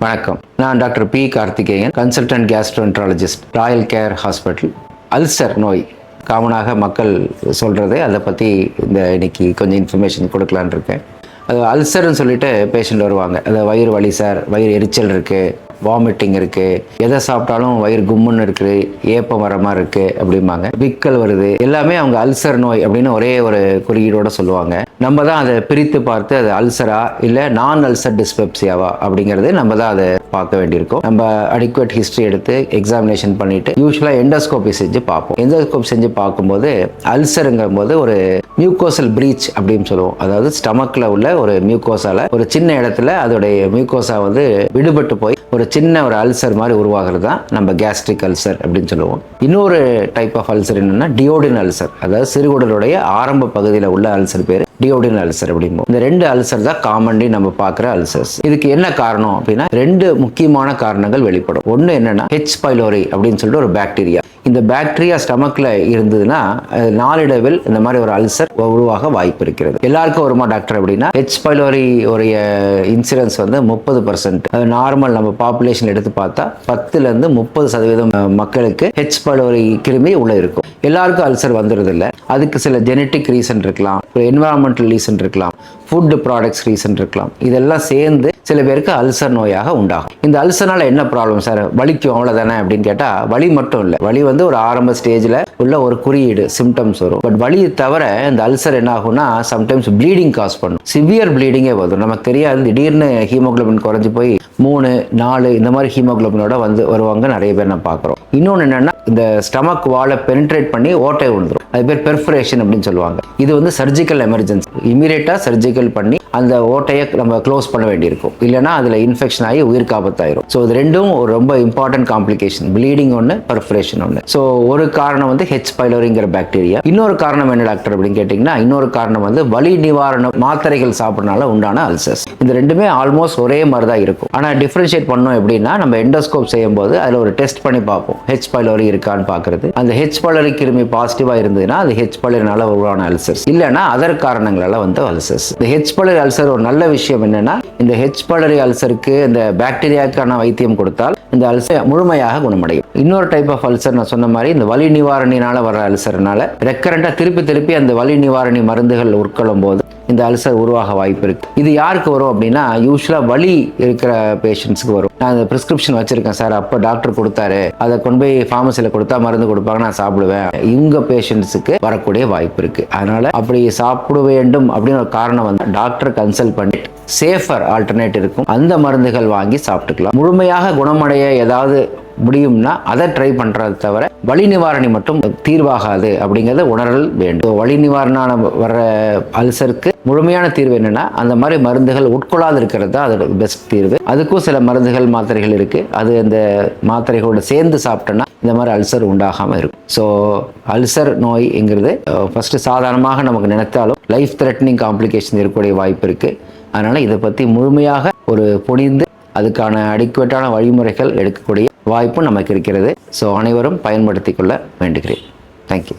வணக்கம். நான் doctor P Karthikeyan, consultant gastroenterologist, Royal Care Hospital. Ulcer நோய் காமனாக மக்கள் சொல்கிறது, அதை பற்றி இன்னைக்கு கொஞ்சம் இன்ஃபர்மேஷன் கொடுக்கலான்னு இருக்கேன். அது அல்சர்னு சொல்லிட்டு பேஷண்ட் வருவாங்க. அது வயிறு வலி சார், வயிறு எரிச்சல் இருக்குது, வாமிட்டிங் இருக்குது, எதை சாப்பிட்டாலும் வயிறு கும்முன்னு இருக்குது, ஏப்பம் வர மாதிரி இருக்குது அப்படிம்பாங்க, விக்கல் வருது, எல்லாமே அவங்க அல்சர் நோய் அப்படின்னு ஒரே ஒரு குறியீடோட சொல்லுவாங்க. நம்ம தான் அதை பிரித்து பார்த்து அது அல்சரா இல்லை நான் அல்சர் டிஸ்பெப்சியாவா அப்படிங்கிறது நம்ம தான் அதை பார்க்க வேண்டியிருக்கும். நம்ம அடிக்குவேட் ஹிஸ்ட்ரி எடுத்து எக்ஸாமினேஷன் பண்ணிட்டு யூஸ்வலாக எண்டோஸ்கோபி செஞ்சு பார்ப்போம். எண்டோஸ்கோபி செஞ்சு பார்க்கும்போது அல்சருங்கும் போது ஒரு மியூக்கோசல் பிரீச் அப்படின்னு சொல்லுவோம். அதாவது ஸ்டமக்கில் உள்ள ஒரு மியூக்கோசால ஒரு சின்ன இடத்துல அதோடைய மியூக்கோசா விடுபட்டு போய் ஒரு சின்ன ஒரு அல்சர் மாதிரி உருவாகிறது தான் நம்ம கேஸ்ட்ரிக் அல்சர் அப்படின்னு சொல்லுவோம். இன்னொரு டைப் ஆஃப் அல்சர் என்னன்னா டியோடின் அல்சர், அதாவது சிறுகுடலுடைய ஆரம்ப பகுதியில் உள்ள அல்சர் பேர் டியோடின் அல்சர் அப்படிம்போம். இந்த ரெண்டு அல்சர் தான் காமன்லி நம்ம பார்க்குற அல்சர்ஸ். இதுக்கு என்ன காரணம் அப்படின்னா ரெண்டு முக்கியமான காரணங்கள் வெளிப்படும். ஒன்று என்னன்னா ஹெச் பைலோரி அப்படின்னு சொல்லிட்டு ஒரு பாக்டீரியா. இந்த பாக்டீரியா ஸ்டமக்ல இருந்ததுன்னா நாளடைவில் இந்த மாதிரி ஒரு அல்சர் உருவாக வாய்ப்பு இருக்கிறது. எல்லாருக்கும் வருமா டாக்டர் அப்படின்னா ஹெச் பைலோரி உடைய இன்சிடென்ஸ் 30%. நார்மல் நம்ம பாப்புலேஷன் எடுத்து பார்த்தா 10-30% மக்களுக்கு ஹெச் பைலோரி கிருமி உள்ள இருக்கும். எல்லாருக்கும் அல்சர் வந்துடுறது இல்லை. அதுக்கு சில ஜெனட்டிக் ரீசன் இருக்கலாம், என்விரான்மெண்டல் ரீசன் இருக்கலாம், ஃபுட் ப்ராடக்ட்ஸ் ரீசன் இருக்கலாம். இதெல்லாம் சேர்ந்து சில பேருக்கு அல்சர் நோயாக உண்டாகும். இந்த அல்சர்னால என்ன ப்ராப்ளம் சார்? வலிக்கும் அவ்வளோதானே அப்படின்னு கேட்டால் வலி மட்டும் இல்லை. வலி ஒரு ஆரம்ப ஸ்டேஜில் உள்ள ஒரு குறியீடு, சிம்டம்ஸ் வரும். பட் வலியை தவிர இந்த அல்சர் என்ன ஆகும்னா சம்டைம்ஸ் ப்ளீடிங் காஸ் பண்ணும். சிவியர் ப்ளீடிங்கே வரும். நமக்கு தெரியாது, திடீர்னு ஹீமோகுளோபின் குறைஞ்சி போய் 3-4 இந்த மாதிரி ஹீமோகுளோபினோட வருவாங்க நிறைய பேர் நான் பார்க்குறோம். இன்னொன்று என்னன்னா இந்த ஸ்டமக் வாலை பெனிட்ரேட் பண்ணி ஓட்டை விழுந்துரும். அது பேர் பெர்ஃபரேஷன் அப்படின்னு சொல்லுவாங்க. இது சர்ஜிக்கல் எமர்ஜென்சி. இமீடியட்டாக சர்ஜிக்கல் பண்ணி அந்த ஓட்டையை நம்ம க்ளோஸ் பண்ண வேண்டியிருக்கும். இல்லைனா அதில் இன்ஃபெக்ஷன் ஆகி உயிருக்கு ஆபத்தாயிரும். ஸோ இது ரெண்டும் ஒரு ரொம்ப இம்பார்ட்டன்ட் காம்ப்ளிகேஷன். ப்ளீடிங் ஒன்று, பெர்ஃபரேஷன் ஒன்று. ஸோ ஒரு காரணம் ஹெச் பைலோரிங்கிற பாக்டீரியா. இன்னொரு காரணம் என்ன டாக்டர் அப்படின்னு கேட்டிங்கன்னா இன்னொரு காரணம் வலி நிவாரண மாத்திரைகள் சாப்பிட்றதுனால உண்டான அல்சர்ஸ். இந்த ரெண்டுமே ஆல்மோஸ்ட் ஒரே மாதிரி தான் இருக்கும். ஆனால் டிஃப்ரென்ஷியேட் பண்ணோம் எப்படின்னா நம்ம எண்டோஸ்கோப் செய்யும் போது அதில் ஒரு டெஸ்ட் பண்ணி பார்ப்போம், ஹெச் பைலோரி இருக்கான்னு பார்க்கறது. அந்த ஹெச் பைலோரி கிருமி பாசிட்டிவாக இருந்ததுன்னா அது ஹெச் பைலோரினால உருவான அல்சர்ஸ், இல்லைன்னா அதர் காரணங்களால அல்சர்ஸ். இந்த ஹெச் பைலோரி அல்சர் ஒரு நல்ல விஷயம் என்னன்னா இந்த ஹெச் பைலோரி அல்சருக்கு இந்த பாக்டீரியாக்கான வைத்தியம் கொடுத்தால் இந்த அல்சர் முழுமையாக குணமடையும். இன்னொரு டைப் ஆஃப் அல்சர் நான் சொன்ன மாதிரி இந்த வலி நிவாரணினால வர அல்சர்னால ரெக்கரண்டா திருப்பி அந்த வலி நிவாரணி மருந்துகள் உட்கொள்ளும் போது இந்த அல்சர் உருவாக வாய்ப்பு இருக்கு. இது யாருக்கு வரும் அப்படின்னா யூஸ்வலா வலி இருக்கிற பேஷண்ட்ஸ்க்கு வரும். நான் அந்த பிரிஸ்கிரிப்ஷன் வச்சிருக்கேன் சார், அப்போ டாக்டர் கொடுத்தாரு, அதை கொண்டு போய் ஃபார்மசியில் கொடுத்தா மருந்து கொடுப்பாங்க, நான் சாப்பிடுவேன். இவங்க பேஷண்ட்ஸுக்கு வரக்கூடிய வாய்ப்பு இருக்கு. அதனால அப்படி சாப்பிட வேண்டும் அப்படின்னு ஒரு காரணம் டாக்டர் கன்சல்ட் பண்ணிட்டு சேஃபர் ஆல்டர்னேட் இருக்கும், அந்த மருந்துகள் வாங்கி சாப்பிட்டுக்கலாம். முழுமையாக குணமடைய ஏதாவது முடியும்னா அதை ட்ரை பண்றதை தவிர வலி நிவாரணி மட்டும் தீர்வாகாது அப்படிங்கறத உணரல் வேண்டும். வலி நிவாரணம் வர அல்சருக்கு முழுமையான தீர்வு என்னன்னா அந்த மாதிரி மருந்துகள் உட்கொள்ளாது இருக்கிறது தான் அதோட பெஸ்ட் தீர்வு. அதுக்கும் சில மருந்துகள் மாத்திரைகள் இருக்கு. அது அந்த மாத்திரைகளோட சேர்ந்து சாப்பிட்டோம்னா இந்த மாதிரி அல்சர் உண்டாகாம இருக்கும். ஸோ அல்சர் நோய்ங்கிறது ஃபர்ஸ்ட் சாதாரணமாக நமக்கு நினைத்தாலும் லைஃப் த்ரெட்டனிங் காம்ப்ளிகேஷன் இருக்கக்கூடிய வாய்ப்பு இருக்கு. அதனால இதை பற்றி முழுமையாக புரிந்து அதுக்கான அடிக்குவேட்டான வழிமுறைகள் எடுக்கக்கூடிய வாய்ப்பு நமக்கு இருக்கிறது. ஸோ அனைவரும் பயன்படுத்திக் கொள்ள வேண்டுகிறேன். தேங்க்யூ.